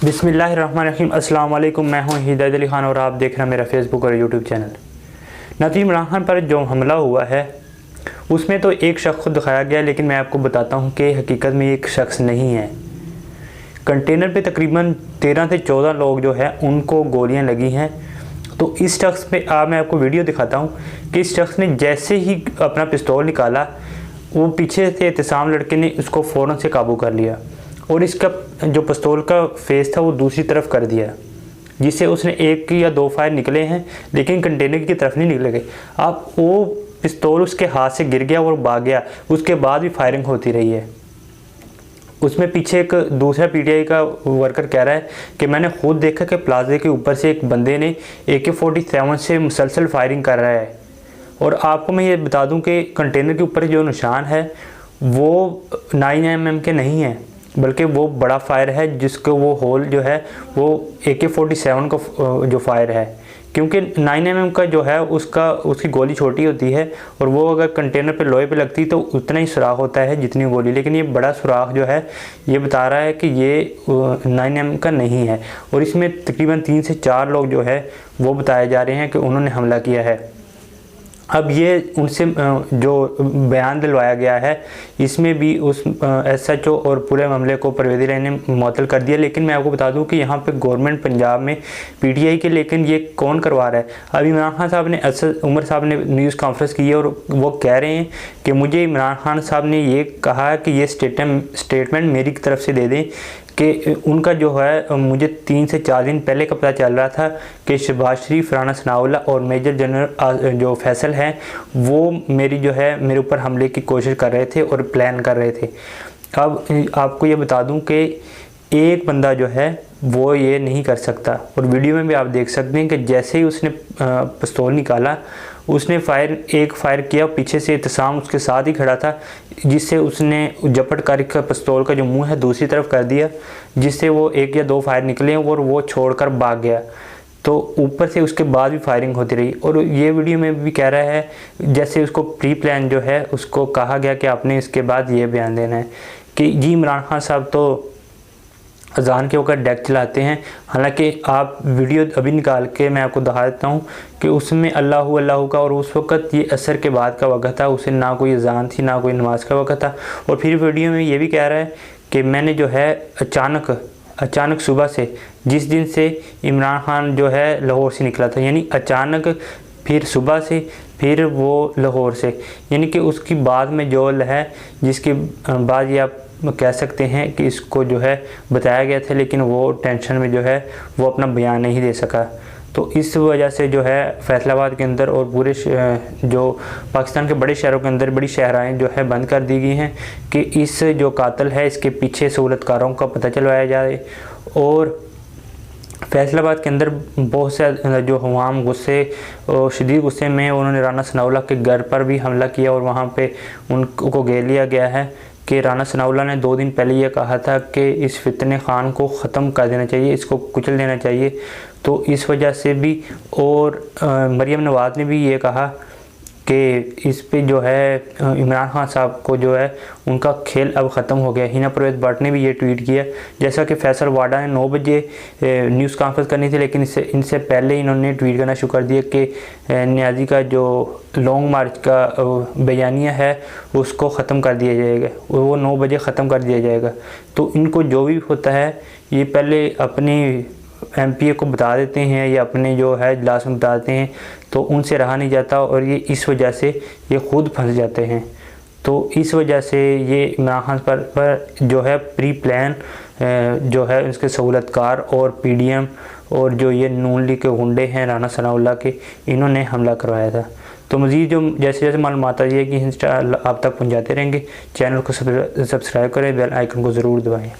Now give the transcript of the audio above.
बिस्मिल्लाहिर्रहमानिर्रहीम। अस्सलाम वालेकुम। मैं हूं हिदायत अली ख़ान और आप देख रहे हैं मेरा फेसबुक और यूट्यूब चैनल। नाज़रीन, इमरान खान पर जो हमला हुआ है उसमें तो एक शख्स को दिखाया गया, लेकिन मैं आपको बताता हूं कि हकीकत में एक शख्स नहीं है। कंटेनर पे तकरीबन 13 से 14 लोग जो है उनको गोलियां लगी हैं। तो इस शख्स पे मैं आपको वीडियो दिखाता हूँ कि इस शख्स ने जैसे ही अपना पिस्तौल निकाला, वो पीछे से एहतसाम लड़के ने उसको फ़ौरन से काबू कर लिया और इसका जो पिस्तौल का फेस था वो दूसरी तरफ कर दिया, जिससे उसने एक या दो फायर निकले हैं लेकिन कंटेनर की तरफ नहीं निकले गए। आप वो पिस्तौल उसके हाथ से गिर गया और भाग गया। उसके बाद भी फायरिंग होती रही है। उसमें पीछे एक दूसरा पीटीआई का वर्कर कह रहा है कि मैंने खुद देखा कि प्लाजे के ऊपर से एक बंदे ने AK-47 से मुसलसल फायरिंग कर रहा है। और आपको मैं ये बता दूं कि कंटेनर के ऊपर जो निशान है वो 9mm के नहीं है, बल्कि वो बड़ा फायर है, जिसको वो होल जो है वो AK-47 का जो फायर है, क्योंकि 9mm का जो है उसकी गोली छोटी होती है और वो अगर कंटेनर पे लोहे पे लगती तो उतना ही सुराख होता है जितनी गोली, लेकिन ये बड़ा सुराख जो है ये बता रहा है कि ये 9mm का नहीं है। और इसमें तकरीबन 3 से 4 लोग जो है वो बताए जा रहे हैं कि उन्होंने हमला किया है। अब ये उनसे जो बयान दिलवाया गया है इसमें भी उस SHO और पूरे मामले को परवेज़ राय ने मुअत्तल कर दिया। लेकिन मैं आपको बता दूं कि यहाँ पे गवर्नमेंट पंजाब में PTI के, लेकिन ये कौन करवा रहा है? अब इमरान खान साहब ने, उमर साहब ने न्यूज़ कॉन्फ्रेंस की है और वो कह रहे हैं कि मुझे इमरान खान साहब ने ये कहा कि ये स्टेटमेंट मेरी तरफ से दे दें कि उनका जो है मुझे 3 से 4 दिन पहले का पता चल रहा था कि शहबाज शरीफ, राना सनाउल्लाह और मेजर जनरल जो फैसल हैं वो मेरे ऊपर हमले की कोशिश कर रहे थे और प्लान कर रहे थे। अब आपको ये बता दूं कि एक बंदा जो है वो ये नहीं कर सकता। और वीडियो में भी आप देख सकते हैं कि जैसे ही उसने पिस्तौल निकाला, उसने एक फायर किया, पीछे से एहतसाम उसके साथ ही खड़ा था, जिससे उसने झपट कर पिस्तौल का जो मुंह है दूसरी तरफ कर दिया, जिससे वो 1 या 2 फायर निकले और वो छोड़कर भाग गया। तो ऊपर से उसके बाद भी फायरिंग होती रही। और ये वीडियो में भी कह रहा है जैसे उसको प्री प्लान जो है उसको कहा गया कि आपने इसके बाद ये बयान देना है कि जी इमरान खान साहब तो अजान के होकर डेक चलाते हैं। हालांकि आप वीडियो अभी निकाल के मैं आपको दिखा देता हूँ कि उसमें अल्लाहू अल्लाहू का, और उस वक़्त ये असर के बाद का वक़्त था, उसे ना कोई अजान थी ना कोई नमाज का वक़्त था। और फिर वीडियो में ये भी कह रहा है कि मैंने जो है अचानक सुबह से, जिस दिन से इमरान खान जो है लाहौर से निकला था, यानी अचानक, फिर सुबह से, फिर वो लाहौर से, यानी कि उसकी बाद में जो है जिसके बाद ये आप कह सकते हैं कि इसको जो है बताया गया था, लेकिन वो टेंशन में जो है वो अपना बयान नहीं दे सका। तो इस वजह से जो है फैसलाबाद के अंदर और पूरे जो पाकिस्तान के बड़े शहरों के अंदर बड़ी शहराएँ जो है बंद कर दी गई हैं कि इस जो कातिल है इसके पीछे सहूलतकारों का पता चलवाया जाए। और फैसलाबाद के अंदर बहुत से जो हवाम गुस्से और शदीद गुस्से में उन्होंने राना सनाउल्लाह के घर पर भी हमला किया और वहाँ पे उनको घेर लिया गया है कि राना सनाउल्लाह ने 2 दिन पहले ये कहा था कि इस फितने खान को ख़त्म कर देना चाहिए, इसको कुचल देना चाहिए। तो इस वजह से भी, और मरीम नवाज़ ने भी ये कहा कि इस पे जो है इमरान खान साहब को जो है उनका खेल अब ख़त्म हो गया। हिना परवेज़ भट्ट ने भी ये ट्वीट किया, जैसा कि फैसल वाडा ने 9 बजे न्यूज़ कॉन्फ्रेंस करनी थी, लेकिन इनसे पहले इन्होंने ट्वीट करना शुरू कर दिया कि न्याजी का जो लॉन्ग मार्च का बयानिया है उसको ख़त्म कर दिया जाएगा, वो 9 बजे ख़त्म कर दिया जाएगा। तो इनको जो भी होता है ये पहले अपनी MPA को बता देते हैं या अपने जो है इजलास में बताते हैं, तो उनसे रहा नहीं जाता और ये इस वजह से ये खुद फंस जाते हैं। तो इस वजह से ये इमरान खान पर जो है प्री प्लान जो है उसके सहूलतकार और PDM और जो ये नून लीग के गुंडे हैं राना सनाउल्लाह के, इन्होंने हमला करवाया था। तो मज़ीद जो जैसे मालूमात आई है कि इंस्टा आप तक पहुँचाते रहेंगे। चैनल को सब्सक्राइब करें, बेल आइकन को ज़रूर दबाएँ।